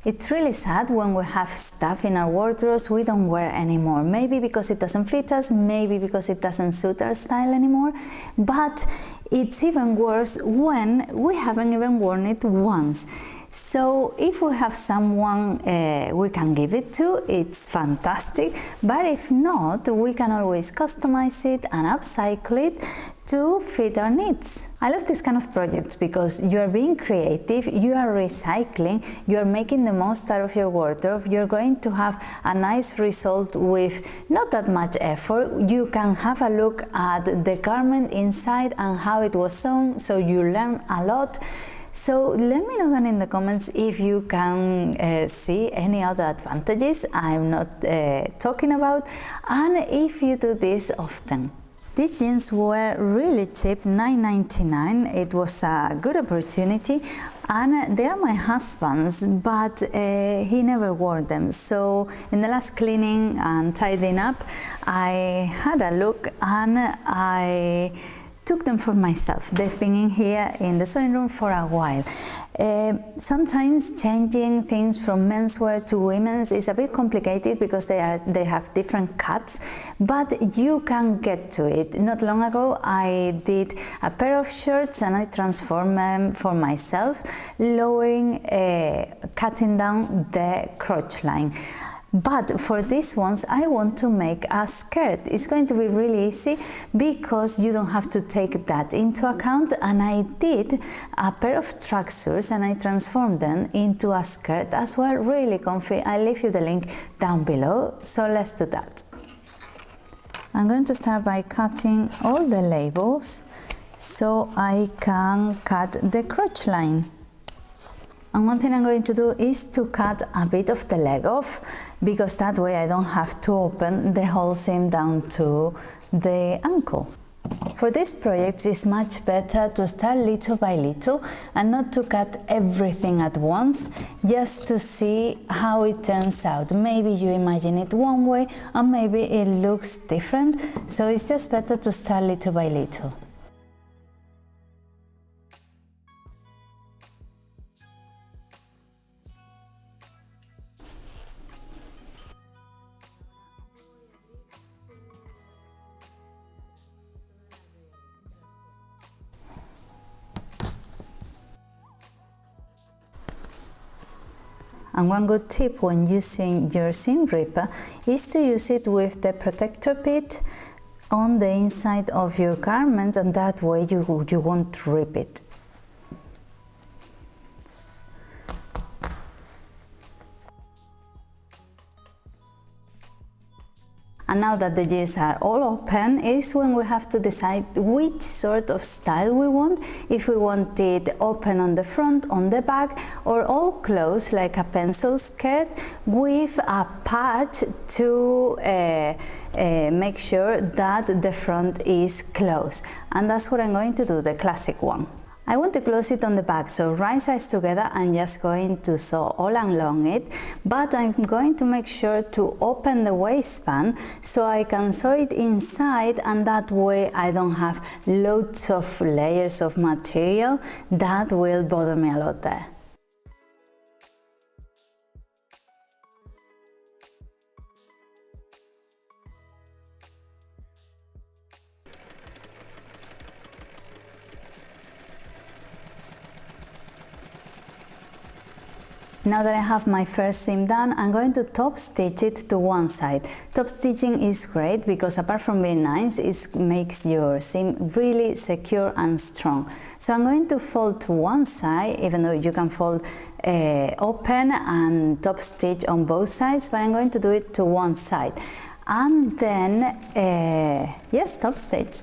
It's really sad when we have stuff in our wardrobes we don't wear anymore. Maybe because it doesn't fit us, maybe because it doesn't suit our style anymore. But it's even worse when we haven't even worn it once. So if we have someone we can give it to, it's fantastic. But if not, we can always customize it and upcycle it to fit our needs. I love this kind of projects because you are being creative, you are recycling, you are making the most out of your wardrobe, you're going to have a nice result with not that much effort. You can have a look at the garment inside and how it was sewn, so you learn a lot. So let me know down in the comments if you can see any other advantages I'm not talking about, and if you do this often. These jeans were really cheap, $9.99. It was a good opportunity, and they are my husband's, but he never wore them. So in the last cleaning and tidying up, I had a look and I took them for myself. They've been in here in the sewing room for a while. Sometimes changing things from menswear to women's is a bit complicated because they have different cuts, but you can get to it. Not long ago I did a pair of shirts and I transformed them for myself, lowering, cutting down the crotch line. But for these ones I want to make a skirt. It's going to be really easy because you don't have to take that into account, and I did a pair of tracksuits and I transformed them into a skirt as well, really comfy. I'll leave you the link down below, so let's do that. I'm going to start by cutting all the labels so I can cut the crotch line. And one thing I'm going to do is to cut a bit of the leg off, because that way I don't have to open the whole seam down to the ankle. For this project it's much better to start little by little and not to cut everything at once, just to see how it turns out. Maybe you imagine it one way and maybe it looks different, so it's just better to start little by little. And one good tip when using your seam ripper is to use it with the protector bit on the inside of your garment, and that way you won't rip it. And now that the jeans are all open is when we have to decide which sort of style we want. If we want it open on the front, on the back, or all closed like a pencil skirt with a patch to make sure that the front is closed. And that's what I'm going to do, the classic one. I want to close it on the back, so right sides together. I'm just going to sew all along it, but I'm going to make sure to open the waistband so I can sew it inside, and that way I don't have loads of layers of material that will bother me a lot there. Now that I have my first seam done, I'm going to top stitch it to one side. Top stitching is great because apart from being nice, it makes your seam really secure and strong. So I'm going to fold to one side, even though you can fold open and top stitch on both sides, but I'm going to do it to one side. And then, yes, top stitch.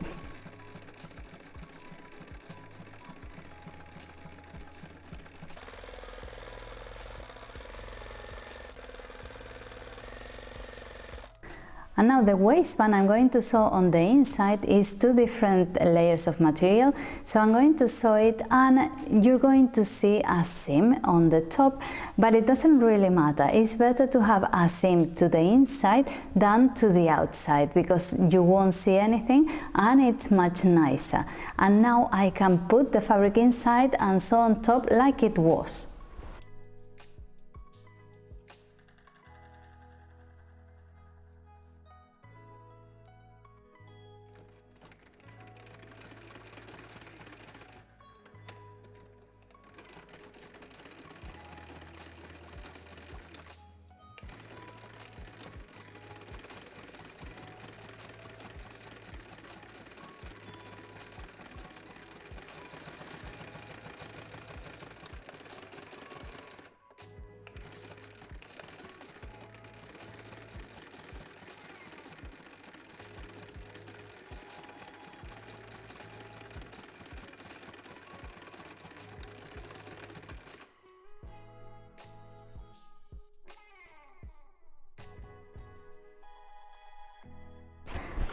And now the waistband I'm going to sew on the inside is two different layers of material. So I'm going to sew it and you're going to see a seam on the top, but it doesn't really matter. It's better to have a seam to the inside than to the outside because you won't see anything and it's much nicer. And now I can put the fabric inside and sew on top like it was.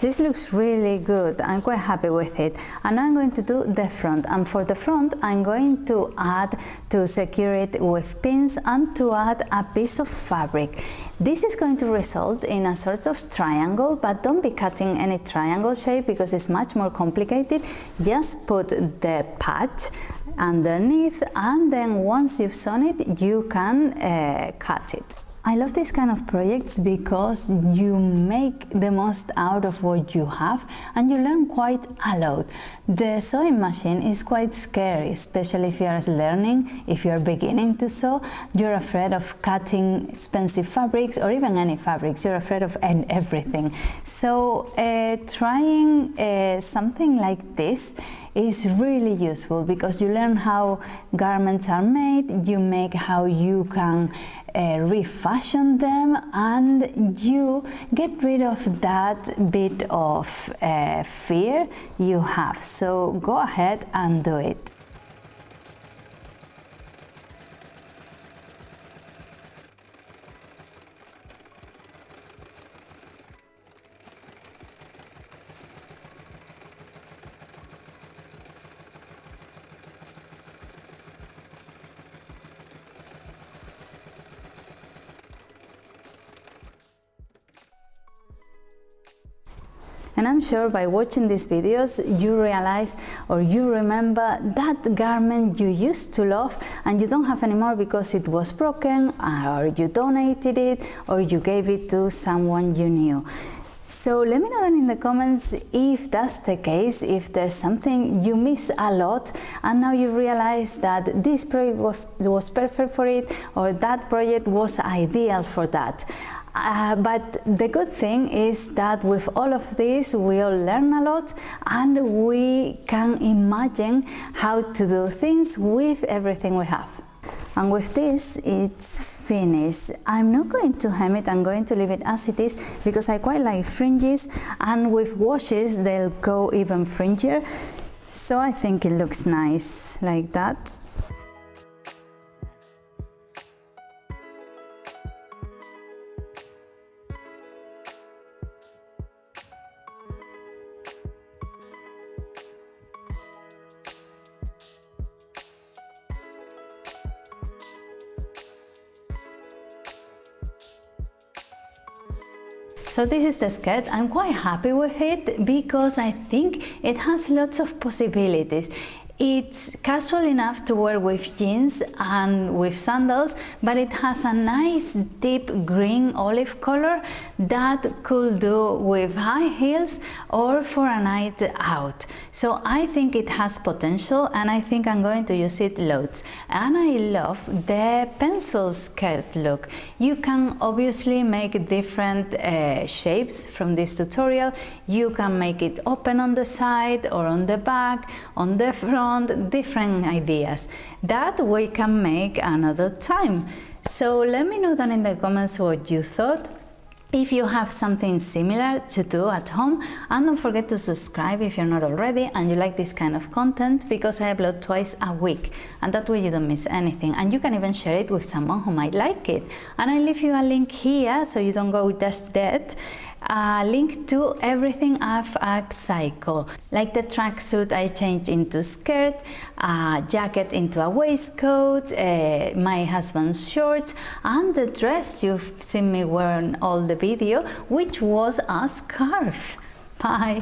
This looks really good. I'm quite happy with it. And I'm going to do the front. And for the front, I'm going to add, to secure it with pins, and to add a piece of fabric. This is going to result in a sort of triangle, but don't be cutting any triangle shape because it's much more complicated. Just put the patch underneath, and then once you've sewn it, you can cut it. I love these kind of projects because you make the most out of what you have and you learn quite a lot. The sewing machine is quite scary, especially if you are learning, if you are beginning to sew. You're afraid of cutting expensive fabrics or even any fabrics. You're afraid of everything. So trying something like this is really useful because you learn how garments are made, you make how you can refashion them, and you get rid of that bit of fear you have. So go ahead and do it. And I'm sure by watching these videos you realize or you remember that garment you used to love and you don't have anymore because it was broken, or you donated it, or you gave it to someone you knew. So let me know in the comments if that's the case, if there's something you miss a lot and now you realize that this project was perfect for it, or that project was ideal for that. But the good thing is that with all of this we all learn a lot and we can imagine how to do things with everything we have. And with this it's finished. I'm not going to hem it, I'm going to leave it as it is because I quite like fringes, and with washes they'll go even fringier. So I think it looks nice like that. So this is the skirt. I'm quite happy with it because I think it has lots of possibilities. It's casual enough to wear with jeans and with sandals, but it has a nice deep green olive color that could do with high heels or for a night out. So I think it has potential and I think I'm going to use it loads. And I love the pencil skirt look. You can obviously make different shapes from this tutorial. You can make it open on the side or on the back, on the front, different ideas that we can make another time. So let me know down in the comments what you thought, if you have something similar to do at home, and don't forget to subscribe if you're not already and you like this kind of content, because I upload twice a week and that way you don't miss anything, and you can even share it with someone who might like it. And I leave you a link here so you don't go just dead. A link to everything I've upcycled, like the tracksuit I changed into skirt, a jacket into a waistcoat, my husband's shorts, and the dress you've seen me wearing all the video, which was a scarf. Bye!